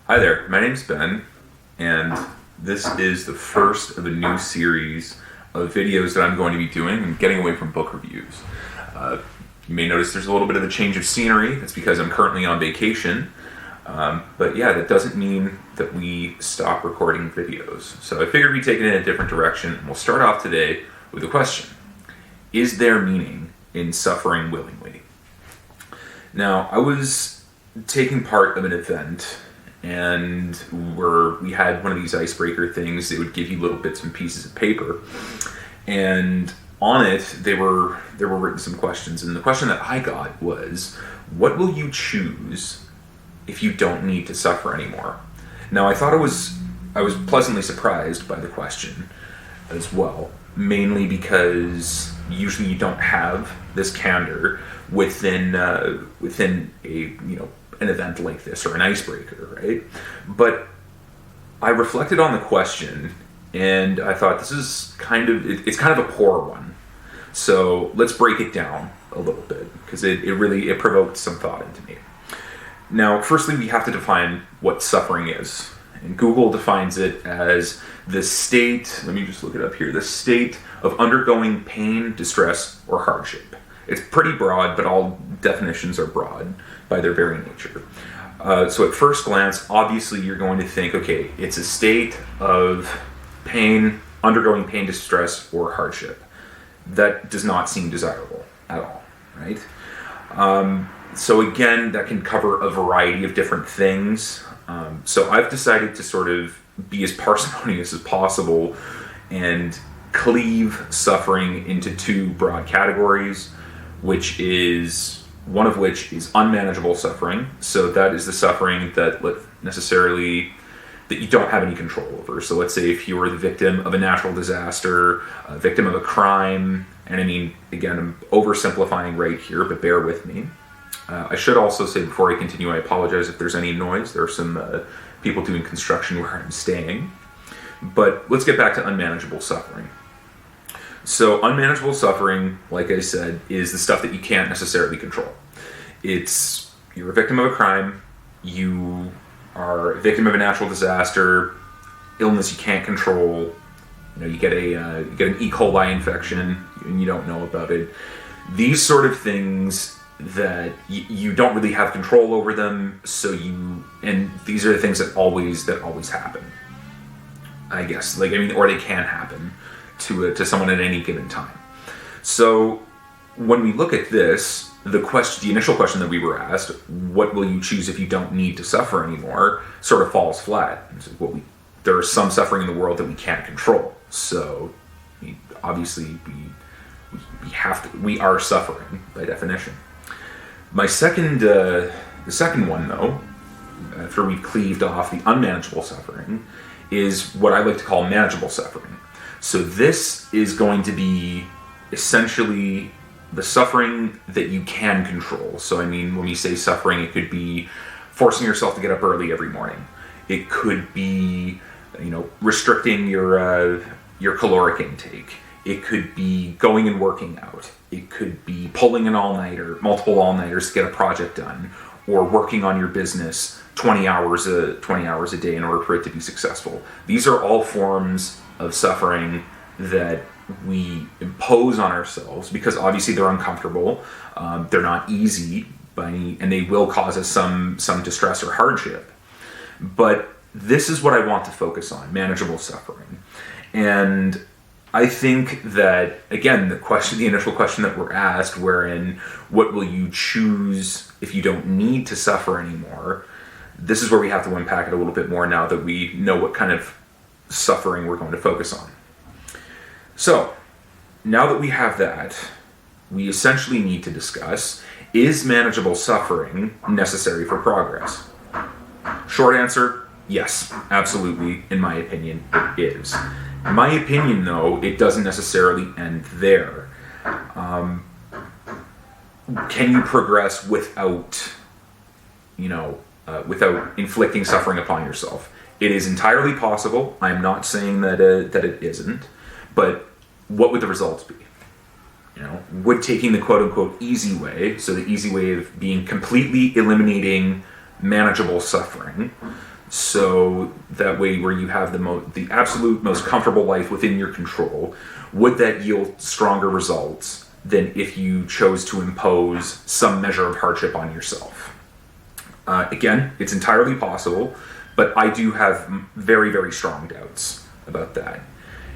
Hi there, my name's Ben, and this is the first of a new series of videos that I'm going to be doing and getting away from book reviews. You may notice there's a little bit of a change of scenery. That's because I'm currently on vacation. But yeah, that doesn't mean that we stop recording videos. So I figured we'd take it in a different direction, and we'll start off today with a question. Is there meaning in suffering willingly? Now, I was taking part of an event, and we had one of these icebreaker things. They would give you little bits and pieces of paper, and on it there were written some questions. And the question that I got was, what will you choose if you don't need to suffer anymore? Now, I was pleasantly surprised by the question as well, mainly because usually you don't have this candor within a an event like this or an icebreaker, right? But I reflected on the question, and I thought it's kind of a poor one. So let's break it down a little bit, because it provoked some thought into me. Now, firstly, we have to define what suffering is. And Google defines it as the state, let me just look it up here, the state of undergoing pain, distress, or hardship. It's pretty broad, but all definitions are broad by their very nature. So at first glance, obviously you're going to think, okay, it's a state of pain, undergoing pain, distress, or hardship. That does not seem desirable at all, right? So again, that can cover a variety of different things. So I've decided to sort of be as parsimonious as possible and cleave suffering into two broad categories, one of which is unmanageable suffering. So that is the suffering that you don't have any control over. So let's say if you were the victim of a natural disaster, a victim of a crime, and I mean, again, I'm oversimplifying right here, but bear with me. I should also say, before I continue, I apologize if there's any noise. There are some people doing construction where I'm staying. But let's get back to unmanageable suffering. So unmanageable suffering, like I said, is the stuff that you can't necessarily control. You're a victim of a crime, you are a victim of a natural disaster, illness you can't control. You get an E. coli infection and you don't know about it. These sort of things that you don't really have control over them, and these are the things that always happen, I guess. Or they can happen to someone at any given time. So when we look at this, the initial question that we were asked, what will you choose if you don't need to suffer anymore, sort of falls flat. There is some suffering in the world that we can't control. So obviously we are suffering by definition. The second one, though, after we've cleaved off the unmanageable suffering, is what I like to call manageable suffering. So this is going to be essentially the suffering that you can control. So when we say suffering, it could be forcing yourself to get up early every morning. It could be, restricting your caloric intake. It could be going and working out. It could be pulling an all-nighter, multiple all-nighters to get a project done, or working on your business 20 hours a day in order for it to be successful. These are all forms of suffering that we impose on ourselves because obviously they're uncomfortable. They're not easy and they will cause us some distress or hardship. But this is what I want to focus on: manageable suffering. And I think that, again, the initial question that we're asked, wherein what will you choose if you don't need to suffer anymore, this is where we have to unpack it a little bit more now that we know what kind of suffering we're going to focus on. So, now that we have that, we essentially need to discuss, is manageable suffering necessary for progress? Short answer, yes, absolutely, in my opinion, it is. In my opinion, though, it doesn't necessarily end there. Can you progress without inflicting suffering upon yourself? It is entirely possible. I'm not saying that it isn't, but what would the results be? Would taking the quote-unquote easy way, so the easy way of being completely eliminating manageable suffering, So that way, where you have the absolute most comfortable life within your control, would that yield stronger results than if you chose to impose some measure of hardship on yourself? Again, it's entirely possible, but I do have very, very strong doubts about that.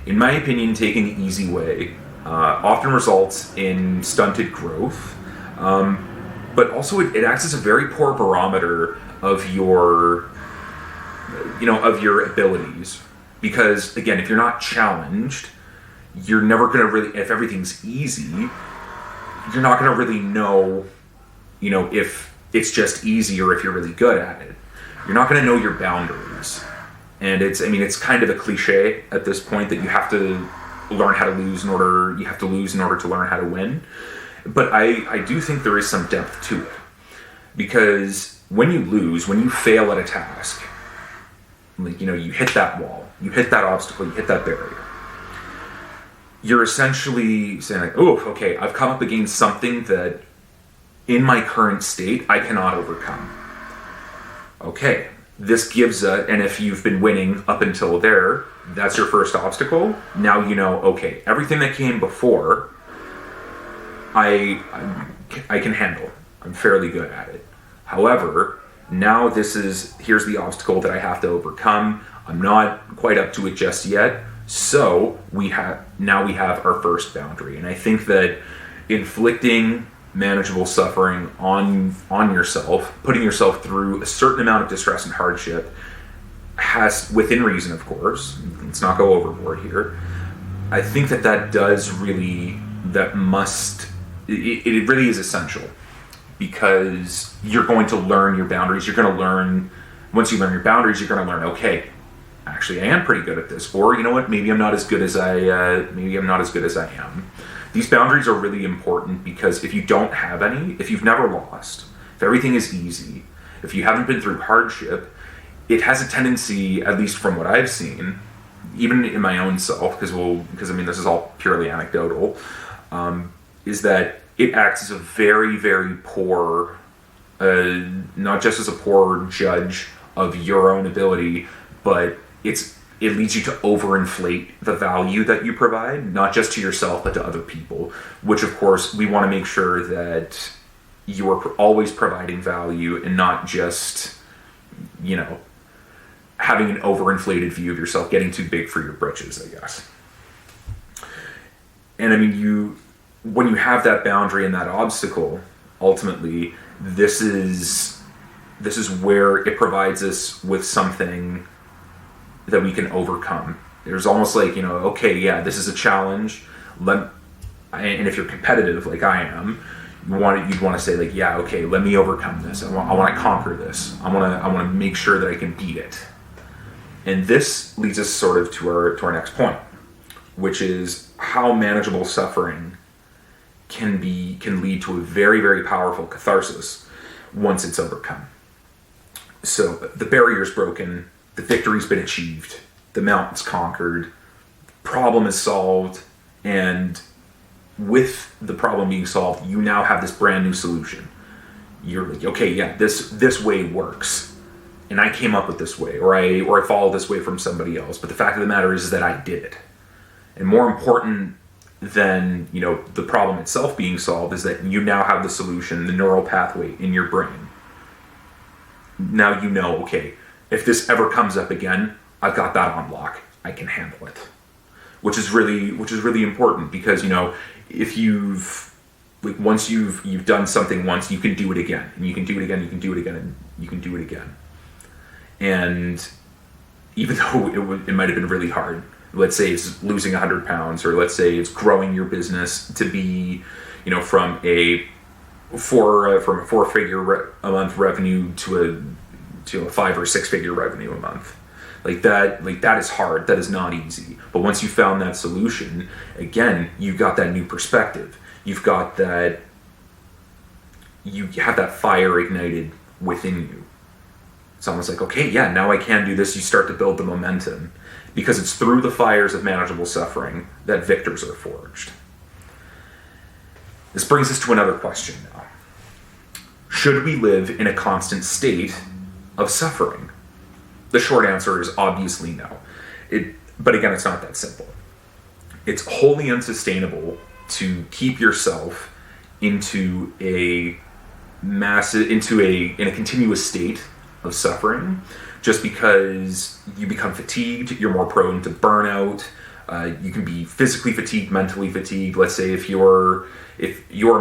In my opinion, taking the easy way often results in stunted growth, but also it acts as a very poor barometer of your abilities. Because again, if you're not challenged, you're never going to really, if everything's easy, you're not going to really know, if it's just easy or if you're really good at it. You're not going to know your boundaries. And it's kind of a cliche at this point that you have to learn how to lose in order to learn how to win. But I do think there is some depth to it. Because when you fail at a task, you hit that wall, you hit that obstacle, you hit that barrier, you're essentially saying, oh, okay, I've come up against something that in my current state I cannot overcome. Okay, this gives and if you've been winning up until there, that's your first obstacle. Now okay, everything that came before, I can handle. I'm fairly good at it. However, now here's the obstacle that I have to overcome. I'm not quite up to it just yet. So we have our first boundary. And I think that inflicting manageable suffering on yourself, putting yourself through a certain amount of distress and hardship, has, within reason, of course, let's not go overboard here. I think that it really is essential, because you're going to learn your boundaries. Once you learn your boundaries, you're going to learn, okay, actually I am pretty good at this, or you know what, maybe I'm not as good as I am. These boundaries are really important, because if you don't have any, if you've never lost, if everything is easy, if you haven't been through hardship, it has a tendency, at least from what I've seen, even in my own self, because this is all purely anecdotal, is that it acts as a very, very poor, not just as a poor judge of your own ability, but it leads you to overinflate the value that you provide, not just to yourself, but to other people, which of course we want to make sure that you are always providing value and not just, having an overinflated view of yourself, getting too big for your britches, I guess. And when you have that boundary and that obstacle, ultimately, this is where it provides us with something that we can overcome. There's almost like, okay, yeah, this is a challenge. And if you're competitive like I am, you'd want to say like, yeah, okay, let me overcome this. I want to conquer this. I want to make sure that I can beat it. And this leads us sort of to our next point, which is how manageable suffering can lead to a very, very powerful catharsis once it's overcome. So the barrier's broken, the victory's been achieved, the mountain's conquered, the problem is solved, and with the problem being solved, you now have this brand new solution. You're like, okay, yeah, this way works, and I came up with this way, or I followed this way from somebody else. But the fact of the matter is that I did it. And more important than the problem itself being solved is that you now have the solution, the neural pathway in your brain. Now okay, if this ever comes up again, I've got that on lock. I can handle it, which is really important, because if once you've done something once, you can do it again, and you can do it again, you can do it again, and you can do it again. And even though it might have been really hard, let's say it's losing 100 pounds, or let's say it's growing your business to be, from a 4-figure a month revenue to a 5 or 6 figure revenue a month. Like that is hard. That is not easy. But once you found that solution, again, you've got that new perspective. You've got that. You have that fire ignited within you. It's almost like, okay, yeah, now I can do this. You start to build the momentum, because it's through the fires of manageable suffering that victors are forged. This brings us to another question now. Should we live in a constant state of suffering? the short answer is obviously no. But again, it's not that simple. It's wholly unsustainable to keep yourself into a continuous state of suffering, just because you become fatigued, you're more prone to burnout. You can be physically fatigued, mentally fatigued. Let's say if your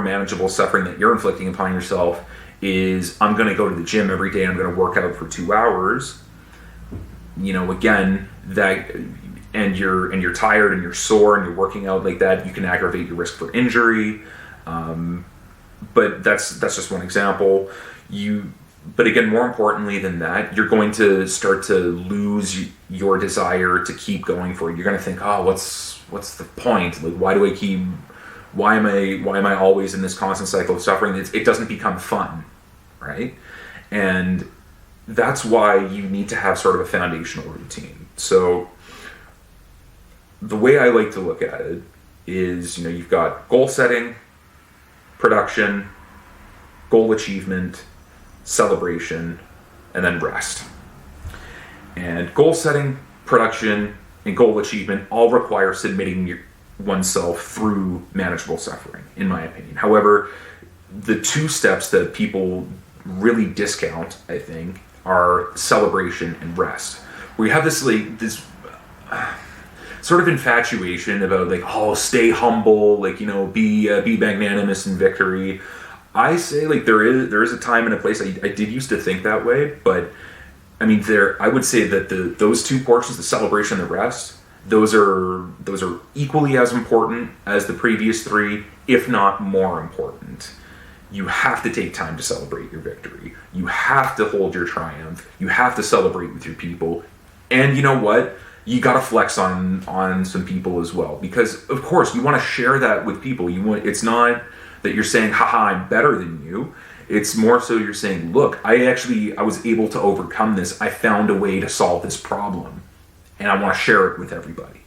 manageable suffering that you're inflicting upon yourself is, I'm going to go to the gym every day and I'm going to work out for 2 hours. Again, that, and you're tired and you're sore and you're working out like that, you can aggravate your risk for injury. But that's just one example. But again, more importantly than that, you're going to start to lose your desire to keep going for it. You're going to think, oh, what's the point? Like, why am I always in this constant cycle of suffering? It doesn't become fun, right? And that's why you need to have sort of a foundational routine. So the way I like to look at it is, you've got goal setting, production, goal achievement, celebration, and then rest. And goal setting, production, and goal achievement all require submitting oneself through manageable suffering, in my opinion. However, the two steps that people really discount, I think, are celebration and rest. Where you have this sort of infatuation about stay humble, be magnanimous in victory. I say there is a time and a place. I did used to think that way, but I mean I would say that those two portions, the celebration and the rest, those are equally as important as the previous three, if not more important. You have to take time to celebrate your victory. You have to hold your triumph. You have to celebrate with your people. And you know what? You got to flex on some people as well, because of course you want to share that with people. It's not that you're saying, haha, I'm better than you. It's more so you're saying, look, I was able to overcome this. I found a way to solve this problem, and I want to share it with everybody.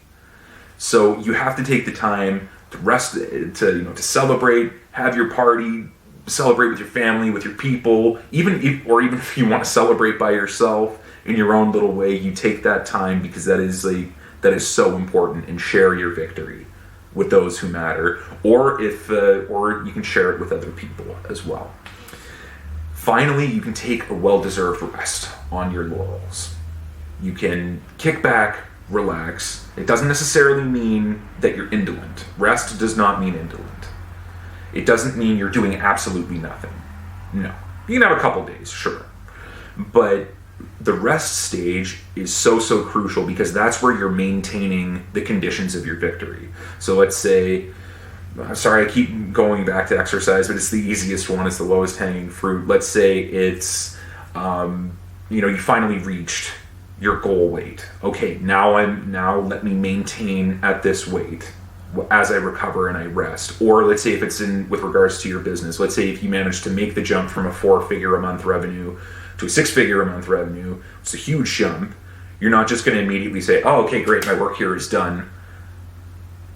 So you have to take the time to rest, to celebrate, have your party, celebrate with your family, with your people, even if you want to celebrate by yourself in your own little way, you take that time, because that is so important, and share your victory with those who matter, or you can share it with other people as well. Finally, you can take a well-deserved rest on your laurels. You can kick back, relax. It doesn't necessarily mean that you're indolent. Rest does not mean indolent. It doesn't mean you're doing absolutely nothing. No. You can have a couple days, sure. But the rest stage is so crucial, because that's where you're maintaining the conditions of your victory. So let's say, sorry, I keep going back to exercise, but it's the easiest one, it's the lowest hanging fruit. Let's say it's, you finally reached your goal weight. Okay, now let me maintain at this weight as I recover and I rest. Or let's say if it's with regards to your business, let's say if you manage to make the jump from a 4-figure a month revenue to a 6-figure a month revenue, it's a huge jump. You're not just going to immediately say, oh, okay, great, my work here is done.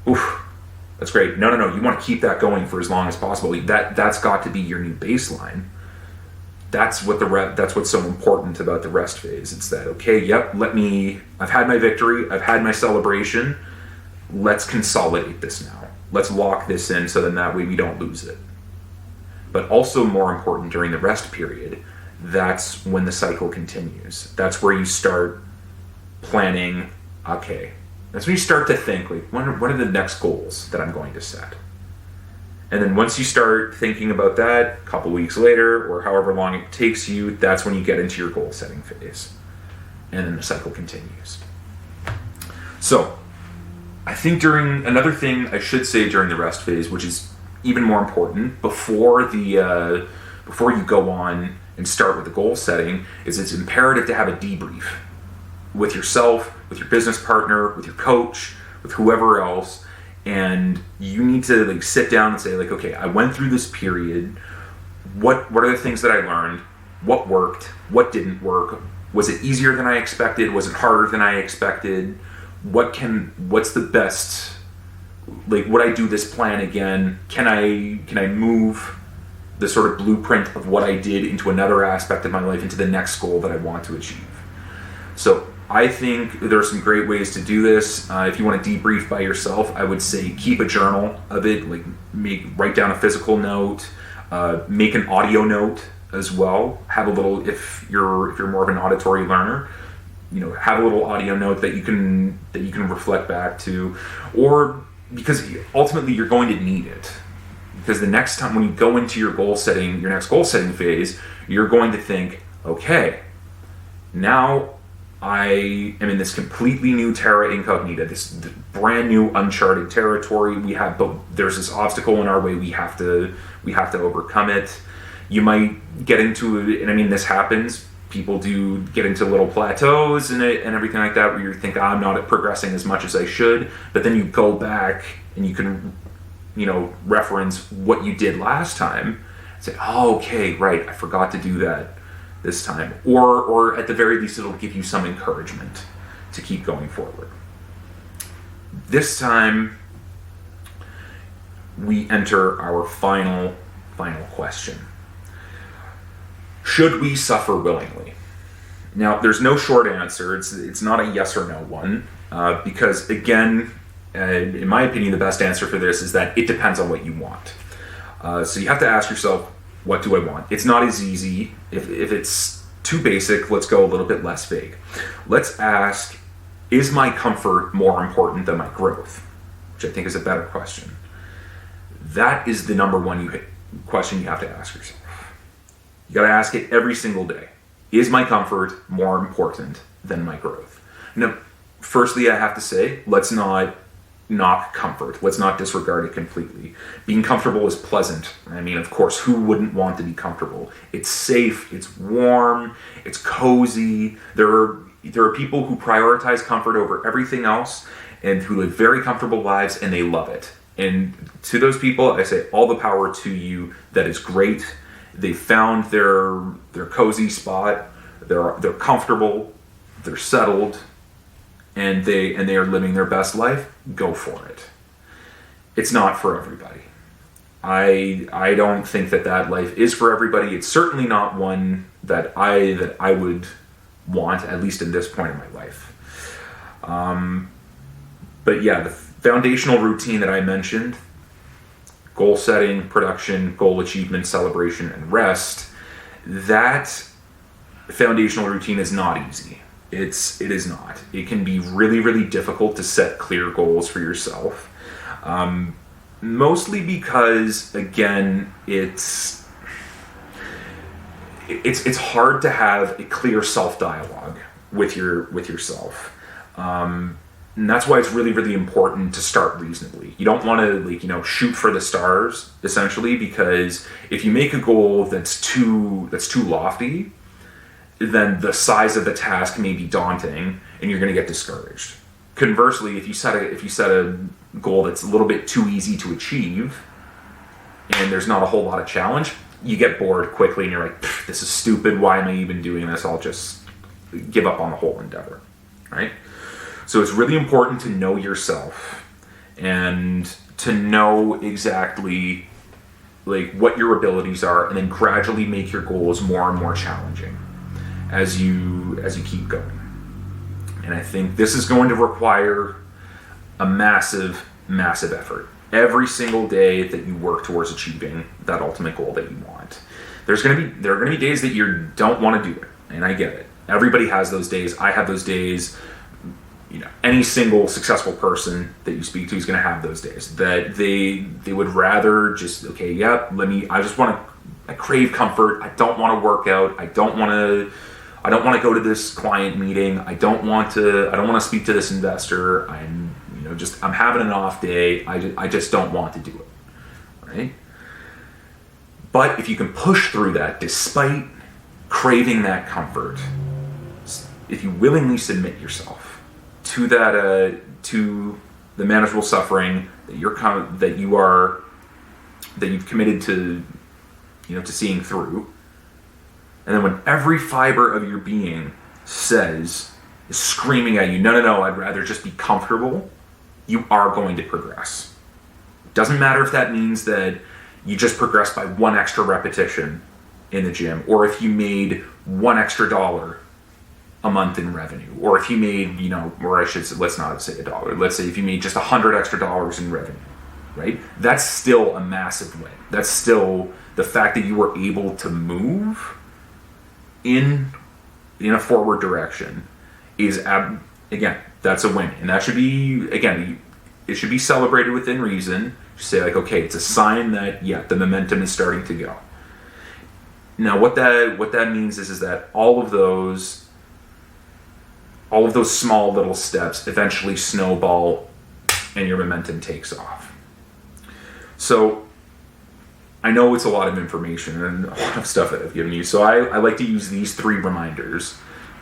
Oof, that's great. No. You want to keep that going for as long as possible. That's got to be your new baseline. That's what's so important about the rest phase. It's that, okay, yep, I've had my victory, I've had my celebration. Let's consolidate this now. Let's lock this in, so then that way we don't lose it. But also more important, during the rest period, that's when the cycle continues. That's where you start planning, okay. That's when you start to think, what are the next goals that I'm going to set? And then once you start thinking about that, a couple weeks later, or however long it takes you, that's when you get into your goal setting phase. And then the cycle continues. So, I think another thing I should say during the rest phase, which is even more important, before you go on and start with the goal setting, is it's imperative to have a debrief with yourself, with your business partner, with your coach, with whoever else, and you need to sit down and say okay, I went through this period. What are the things that I learned? What worked? What didn't work? Was it easier than I expected? Was it harder than I expected? What's the best? Would I do this plan again? Can I move the sort of blueprint of what I did into another aspect of my life, into the next goal that I want to achieve? So So I think there are some great ways to do this. If you want to debrief by yourself, I would say keep a journal of it. Like write down a physical note, make an audio note as well. Have a little, if you're more of an auditory learner, have a little audio note that you can reflect back to, or because ultimately you're going to need it. Because the next time when you go into your next goal setting phase, you're going to think, okay, now I am in this completely new terra incognita, this brand new uncharted territory. But there's this obstacle in our way. We have to overcome it. You might get into it, and I mean, this happens. People do get into little plateaus and everything like that, where you think, I'm not progressing as much as I should. But then you go back and you can, reference what you did last time. And say, oh, okay, right, I forgot to do that this time. Or at the very least, it'll give you some encouragement to keep going forward. This time, we enter our final question. Should we suffer willingly? Now, there's no short answer. It's not a yes or no one, because again, in my opinion, the best answer for this is that it depends on what you want. So you have to ask yourself, what do I want? It's not as easy. If it's too basic, let's go a little bit less vague. Let's ask, is my comfort more important than my growth? Which I think is a better question. That is the number one question you have to ask yourself. You got to ask it every single day. Is my comfort more important than my growth? Now, firstly, I have to say, let's not knock comfort. Let's not disregard it completely. Being comfortable is pleasant. I mean, of course, who wouldn't want to be comfortable? It's safe, it's warm, it's cozy. There are people who prioritize comfort over everything else and who live very comfortable lives, and they love it. And to those people, I say all the power to you. That is great. They found their cozy spot. They're comfortable. They're settled, and they are living their best life. Go for it. It's not for everybody. I don't think that life is for everybody. It's certainly not one that I would want, at least in this point in my life. But yeah, the foundational routine that I mentioned, goal setting, production, goal achievement, celebration, and rest, that foundational routine is not easy. It is not. It can be really, really difficult to set clear goals for yourself. Mostly because, again, it's hard to have a clear self-dialogue with yourself. And that's why it's really, really important to start reasonably. You don't want to shoot for the stars, essentially, because if you make a goal that's too lofty, then the size of the task may be daunting and you're going to get discouraged. Conversely, if you set a goal that's a little bit too easy to achieve and there's not a whole lot of challenge, you get bored quickly and you're like, this is stupid, why am I even doing this? I'll just give up on the whole endeavor, right? So it's really important to know yourself and to know exactly what your abilities are, and then gradually make your goals more and more challenging as you keep going. And I think this is going to require a massive, massive effort every single day that you work towards achieving that ultimate goal that you want. There are going to be days that you don't want to do it, and I get it. Everybody has those days. I have those days. Any single successful person that you speak to is going to have those days that they would rather just, I crave comfort. I don't want to work out. I don't want to go to this client meeting. I don't want to speak to this investor. I'm having an off day. I just don't want to do it. Right? But if you can push through that despite craving that comfort, if you willingly submit yourself to that, to the manageable suffering that you've committed to, to seeing through, and then when every fiber of your being is screaming at you, no, I'd rather just be comfortable, you are going to progress. Doesn't matter if that means that you just progress by one extra repetition in the gym, or if you made $1 extra a a month in revenue, or if you made, or I should say, let's not say $1. Let's say if you made just $100 extra in revenue, right? That's still a massive win. That's still the fact that you were able to move in a forward direction is, again, that's a win. And that should be, again, it should be celebrated within reason. Just say like, okay, it's a sign that, the momentum is starting to go. Now, what that means is that all of those small little steps eventually snowball and your momentum takes off. So I know it's a lot of information and a lot of stuff that I've given you. So I like to use these 3 reminders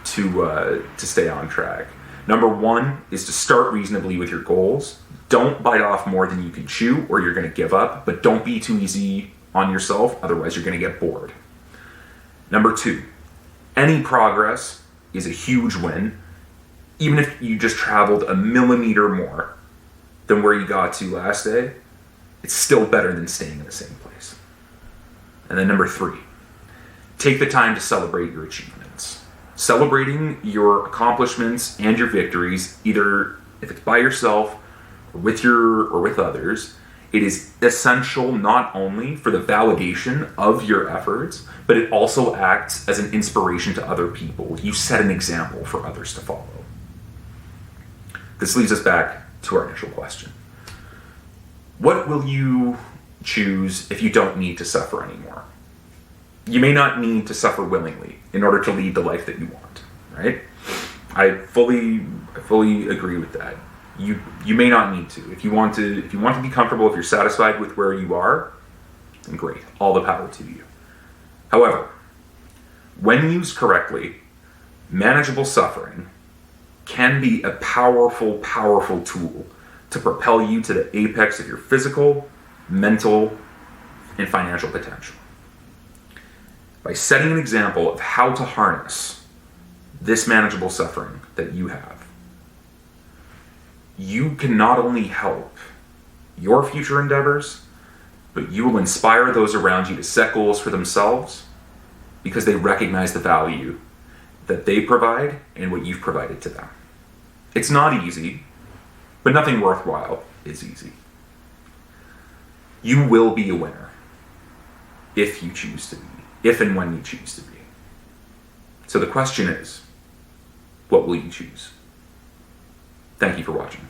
to stay on track. Number 1 is to start reasonably with your goals. Don't bite off more than you can chew or you're going to give up, but don't be too easy on yourself, otherwise you're going to get bored. Number 2, any progress is a huge win. Even if you just traveled a millimeter more than where you got to last day, it's still better than staying in the same place. And then number 3, take the time to celebrate your achievements. Celebrating your accomplishments and your victories, either if it's by yourself or with others, it is essential not only for the validation of your efforts, but it also acts as an inspiration to other people. You set an example for others to follow. This leads us back to our initial question. What will you choose if you don't need to suffer anymore? You may not need to suffer willingly in order to lead the life that you want, right? I fully agree with that. You may not need to. If you want to be comfortable, if you're satisfied with where you are, then great. All the power to you. However, when used correctly, manageable suffering can be a powerful, powerful tool to propel you to the apex of your physical, mental, and financial potential. By setting an example of how to harness this manageable suffering that you have, you can not only help your future endeavors, but you will inspire those around you to set goals for themselves because they recognize the value that they provide and what you've provided to them. It's not easy, but nothing worthwhile is easy. You will be a winner if you choose to be, if and when you choose to be. So the question is, what will you choose? Thank you for watching.